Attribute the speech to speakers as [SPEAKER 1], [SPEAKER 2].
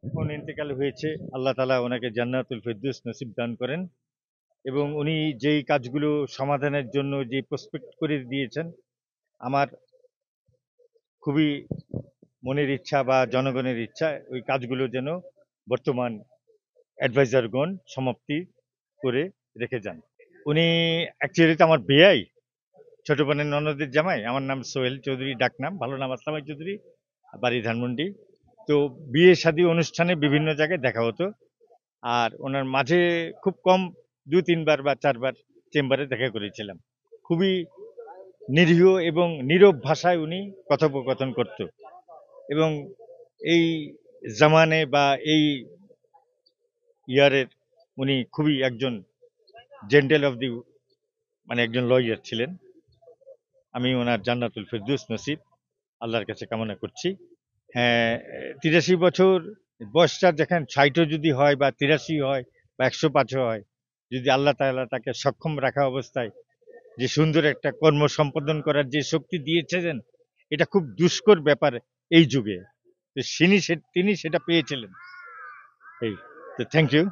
[SPEAKER 1] এখন ইন্তেকাল হয়েছে। আল্লাহ তাআলা ওনাকে জান্নাতুল ফেরদৌস নসিব দান করেন এবং উনি যেই কাজগুলো সমাধানের জন্য যে প্রসপেক্ট করে দিয়েছেন, আমার খুবই মনের ইচ্ছা বা জনগণের ইচ্ছা ওই কাজগুলো যেন বর্তমান অ্যাডভাইজারগণ সমাপ্তি করে রেখে যান। উনি অ্যাকচুয়ালি তো আমার বেয়াই, ছোট বোনের ননদের জামাই। আমার নাম সোহেল চৌধুরী, ডাকনাম, ভালো নাম আসলামাই চৌধুরী, বাড়ি ধানমন্ডি। তো বিয়ে শাদী অনুষ্ঠানে বিভিন্ন জায়গায় দেখা হতো। আর ওনার মাঝে খুব কম ২-৩ বার বা ৪ বার চেম্বারে দেখা করেছিলাম। খুবই নিরীহ এবং নীরব ভাষায় উনি কথোপকথন করত এবং এই জামানে বা এই ইয়ারের উনি খুবই একজন জেন্টেল অফ দি, মানে একজন লয়ার ছিলেন। আমি ওনার জান্নাতুল ফেরদৌস নসিব আল্লাহর কাছে কামনা করছি। হ্যাঁ, ৮৩ বছর বয়সটা যেখানে ৬০ যদি হয় বা ৮৩ হয় বা ১০৫ হয়, যদি আল্লাহ তাআলা তাকে সক্ষম রাখা অবস্থায় যে সুন্দর একটা কর্ম সম্পাদন করার যে শক্তি দিয়েছিলেন, এটা খুব দুষ্কর ব্যাপার এই যুগে। তো তিনি সেটা পেয়েছিলেন। এই তো থ্যাংক ইউ।